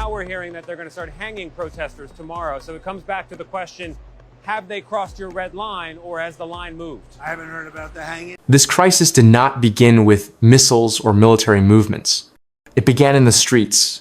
now we're hearing that they're going to start hanging protesters tomorrow. So it comes back to the question, have they crossed your red line, or has the line moved? I haven't heard about the hanging. This crisis did not begin with missiles or military movements. It began in the streets.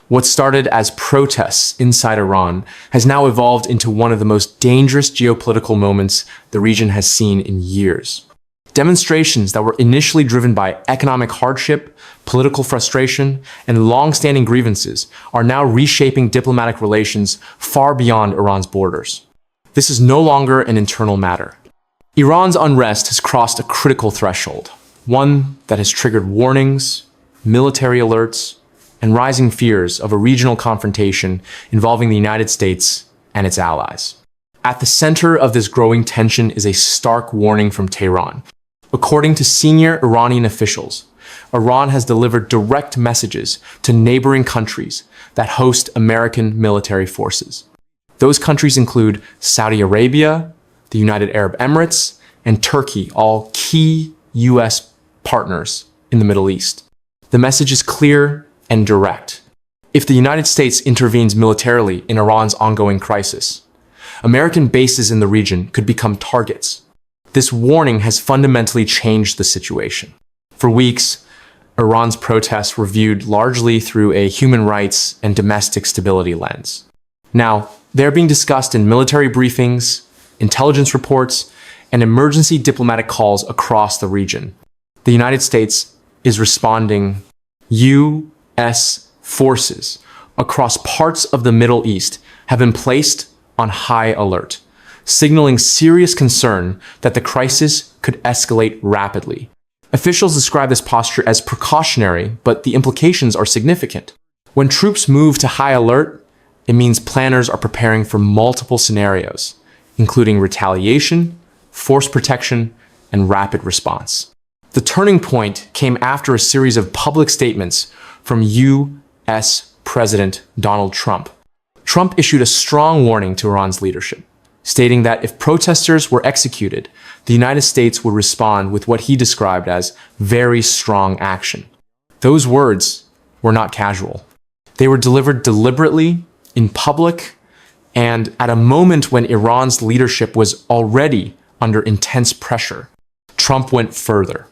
What started as protests inside Iran has now evolved into one of the most dangerous geopolitical moments the region has seen in years. Demonstrations that were initially driven by economic hardship, political frustration, and long-standing grievances are now reshaping diplomatic relations far beyond Iran's borders. This is no longer an internal matter. Iran's unrest has crossed a critical threshold, one that has triggered warnings, military alerts, and rising fears of a regional confrontation involving the United States and its allies. At the center of this growing tension is a stark warning from Tehran. According to senior Iranian officials, Iran has delivered direct messages to neighboring countries that host American military forces. Those countries include Saudi Arabia, the United Arab Emirates, and Turkey, all key U.S. partners in the Middle East. The message is clear and direct. If the United States intervenes militarily in Iran's ongoing crisis, American bases in the region could become targets. This warning has fundamentally changed the situation. For weeks, Iran's protests were viewed largely through a human rights and domestic stability lens. Now, they're being discussed in military briefings, intelligence reports, and emergency diplomatic calls across the region. The United States is responding. U.S. forces across parts of the Middle East have been placed on high alert, signaling serious concern that the crisis could escalate rapidly. Officials describe this posture as precautionary, but the implications are significant. When troops move to high alert, it means planners are preparing for multiple scenarios, including retaliation, force protection, and rapid response. The turning point came after a series of public statements from U.S. President Donald Trump. Trump issued a strong warning to Iran's leadership, stating that if protesters were executed, the United States would respond with what he described as very strong action. Those words were not casual. They were delivered deliberately, in public, and at a moment when Iran's leadership was already under intense pressure. Trump went further.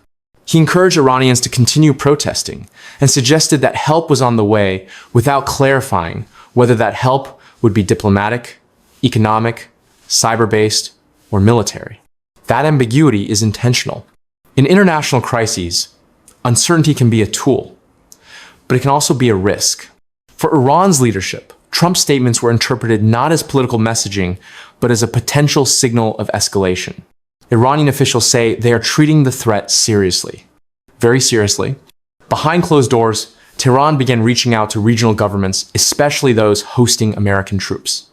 He encouraged Iranians to continue protesting and suggested that help was on the way without clarifying whether that help would be diplomatic, economic, cyber-based, or military. That ambiguity is intentional. In international crises, uncertainty can be a tool, but it can also be a risk. For Iran's leadership, Trump's statements were interpreted not as political messaging, but as a potential signal of escalation. Iranian officials say they are treating the threat seriously. Very seriously. Behind closed doors, Tehran began reaching out to regional governments, especially those hosting American troops.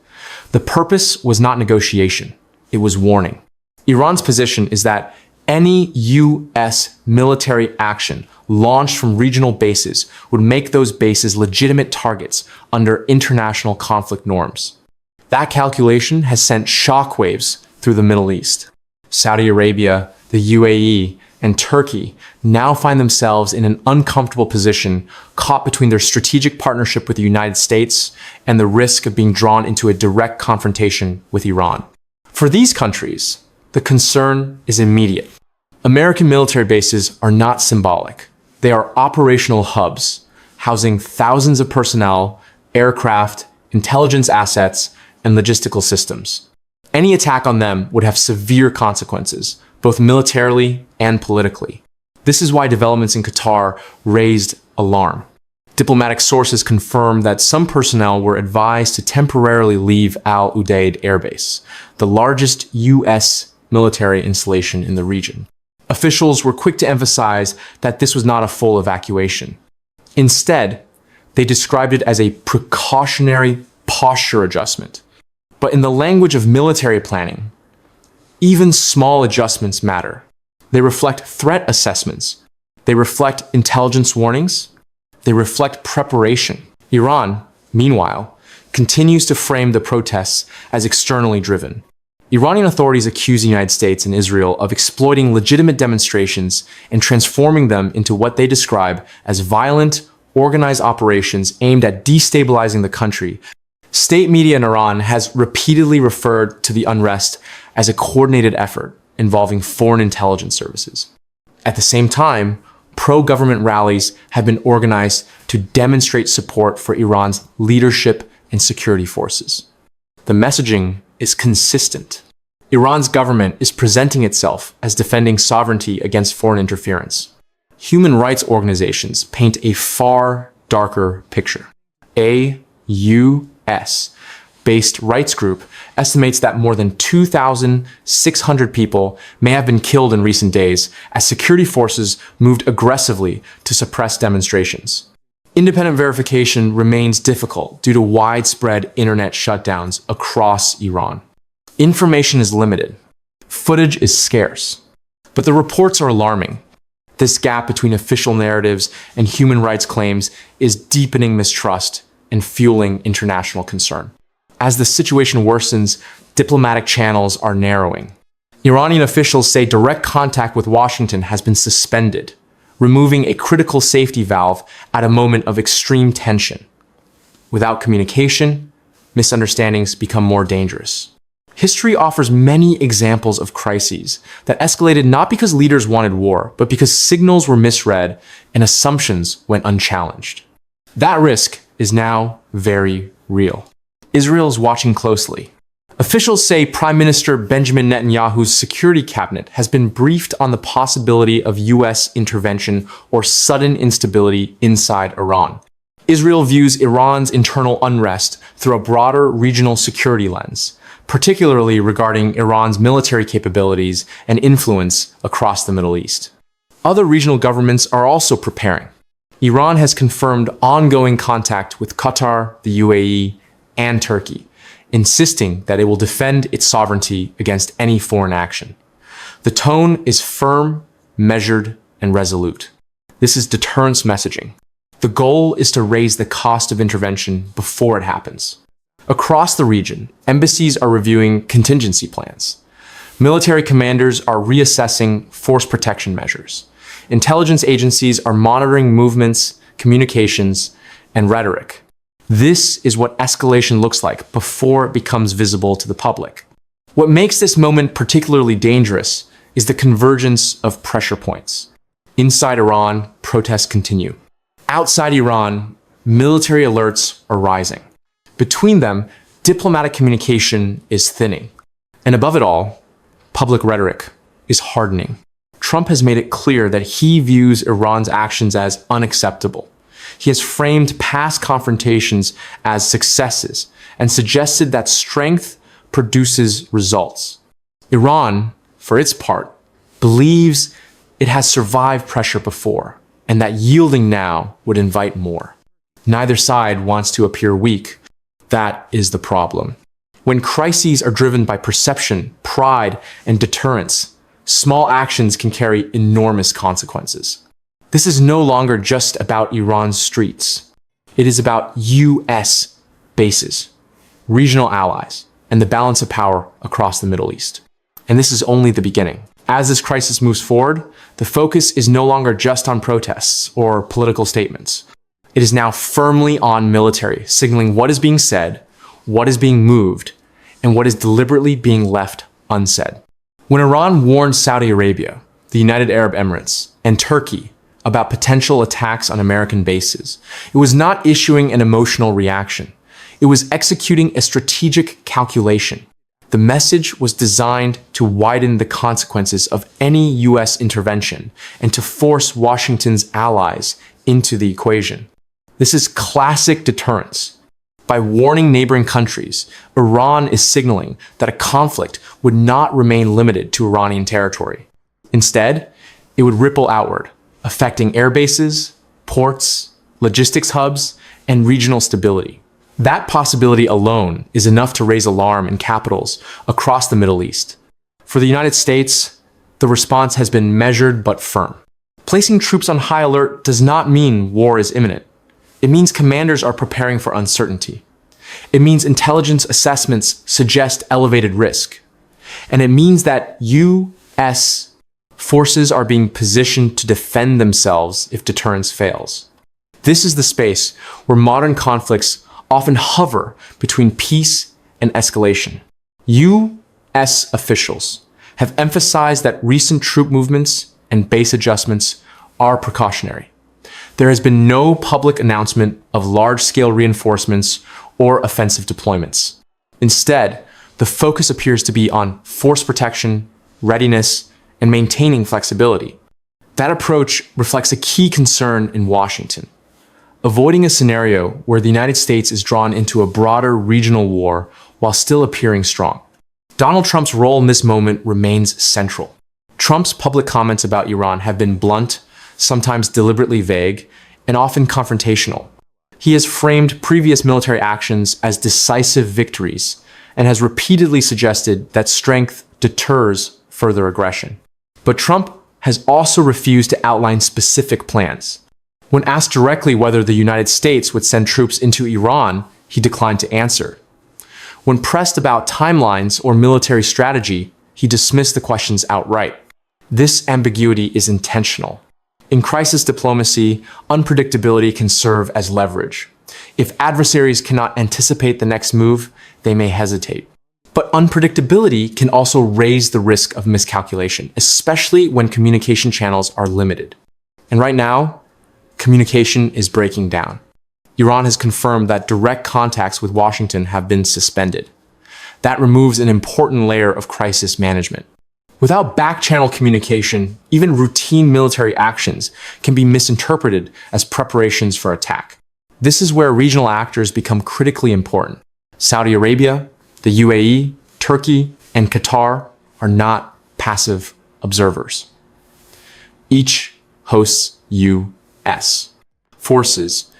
The purpose was not negotiation, it was warning. Iran's position is that any U.S. military action launched from regional bases would make those bases legitimate targets under international conflict norms. That calculation has sent shockwaves through the Middle East. Saudi Arabia, the UAE, and Turkey now find themselves in an uncomfortable position, caught between their strategic partnership with the United States and the risk of being drawn into a direct confrontation with Iran. For these countries, the concern is immediate. American military bases are not symbolic. They are operational hubs, housing thousands of personnel, aircraft, intelligence assets, and logistical systems. Any attack on them would have severe consequences, both militarily and politically. This is why developments in Qatar raised alarm. Diplomatic sources confirmed that some personnel were advised to temporarily leave Al Udeid Air Base, the largest U.S. military installation in the region. Officials were quick to emphasize that this was not a full evacuation. Instead, they described it as a precautionary posture adjustment. But in the language of military planning, even small adjustments matter. They reflect threat assessments. They reflect intelligence warnings. They reflect preparation. Iran, meanwhile, continues to frame the protests as externally driven. Iranian authorities accuse the United States and Israel of exploiting legitimate demonstrations and transforming them into what they describe as violent organize operations aimed at destabilizing the country. State media in Iran has repeatedly referred to the unrest as a coordinated effort involving foreign intelligence services. At the same time, pro-government rallies have been organized to demonstrate support for Iran's leadership and security forces. The messaging is consistent. Iran's government is presenting itself as defending sovereignty against foreign interference. Human rights organizations paint a far darker picture. A U.S.-based rights group estimates that more than 2,600 people may have been killed in recent days as security forces moved aggressively to suppress demonstrations. Independent verification remains difficult due to widespread internet shutdowns across Iran. Information is limited. Footage is scarce. But the reports are alarming. This gap between official narratives and human rights claims is deepening mistrust and fueling international concern. As the situation worsens, diplomatic channels are narrowing. Iranian officials say direct contact with Washington has been suspended, removing a critical safety valve at a moment of extreme tension. Without communication, misunderstandings become more dangerous. History offers many examples of crises that escalated not because leaders wanted war, but because signals were misread and assumptions went unchallenged. That risk is now very real. Israel is watching closely. Officials say Prime Minister Benjamin Netanyahu's security cabinet has been briefed on the possibility of U.S. intervention or sudden instability inside Iran. Israel views Iran's internal unrest through a broader regional security lens, particularly regarding Iran's military capabilities and influence across the Middle East. Other regional governments are also preparing. Iran has confirmed ongoing contact with Qatar, the UAE, and Turkey, insisting that it will defend its sovereignty against any foreign action. The tone is firm, measured, and resolute. This is deterrence messaging. The goal is to raise the cost of intervention before it happens. Across the region, embassies are reviewing contingency plans. Military commanders are reassessing force protection measures. Intelligence agencies are monitoring movements, communications, and rhetoric. This is what escalation looks like before it becomes visible to the public. What makes this moment particularly dangerous is the convergence of pressure points. Inside Iran, protests continue. Outside Iran, military alerts are rising. Between them, diplomatic communication is thinning. And above it all, public rhetoric is hardening. Trump has made it clear that he views Iran's actions as unacceptable. He has framed past confrontations as successes and suggested that strength produces results. Iran, for its part, believes it has survived pressure before and that yielding now would invite more. Neither side wants to appear weak. That is the problem. When crises are driven by perception, pride, and deterrence, small actions can carry enormous consequences. This is no longer just about Iran's streets. It is about U.S. bases, regional allies, and the balance of power across the Middle East. And this is only the beginning. As this crisis moves forward, the focus is no longer just on protests or political statements. It is now firmly on military, signaling what is being said, what is being moved, and what is deliberately being left unsaid. When Iran warned Saudi Arabia, the United Arab Emirates, and Turkey about potential attacks on American bases, it was not issuing an emotional reaction. It was executing a strategic calculation. The message was designed to widen the consequences of any U.S. intervention and to force Washington's allies into the equation. This is classic deterrence. By warning neighboring countries, Iran is signaling that a conflict would not remain limited to Iranian territory. Instead, it would ripple outward, affecting air bases, ports, logistics hubs, and regional stability. That possibility alone is enough to raise alarm in capitals across the Middle East. For the United States, the response has been measured but firm. Placing troops on high alert does not mean war is imminent. It means commanders are preparing for uncertainty. It means intelligence assessments suggest elevated risk. And it means that U.S. forces are being positioned to defend themselves if deterrence fails. This is the space where modern conflicts often hover between peace and escalation. U.S. officials have emphasized that recent troop movements and base adjustments are precautionary. There has been no public announcement of large-scale reinforcements or offensive deployments. Instead, the focus appears to be on force protection, readiness, and maintaining flexibility. That approach reflects a key concern in Washington: avoiding a scenario where the United States is drawn into a broader regional war while still appearing strong. Donald Trump's role in this moment remains central. Trump's public comments about Iran have been blunt, sometimes deliberately vague, and often confrontational. He has framed previous military actions as decisive victories and has repeatedly suggested that strength deters further aggression. But Trump has also refused to outline specific plans. When asked directly whether the United States would send troops into Iran, he declined to answer. When pressed about timelines or military strategy, he dismissed the questions outright. This ambiguity is intentional. In crisis diplomacy, unpredictability can serve as leverage. If adversaries cannot anticipate the next move, they may hesitate. But unpredictability can also raise the risk of miscalculation, especially when communication channels are limited. And right now, communication is breaking down. Iran has confirmed that direct contacts with Washington have been suspended. That removes an important layer of crisis management. Without back-channel communication, even routine military actions can be misinterpreted as preparations for attack. This is where regional actors become critically important. Saudi Arabia, the UAE, Turkey, and Qatar are not passive observers. Each hosts U.S. forces.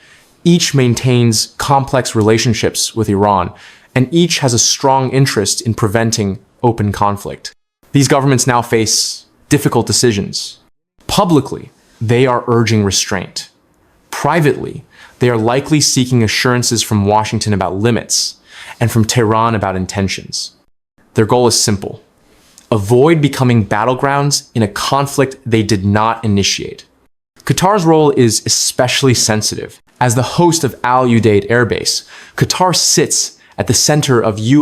Each maintains complex relationships with Iran, and each has a strong interest in preventing open conflict. These governments now face difficult decisions. Publicly, they are urging restraint. Privately, they are likely seeking assurances from Washington about limits and from Tehran about intentions. Their goal is simple: avoid becoming battlegrounds in a conflict they did not initiate. Qatar's role is especially sensitive. As the host of Al Udeid Air Base, Qatar sits at the center of U.S.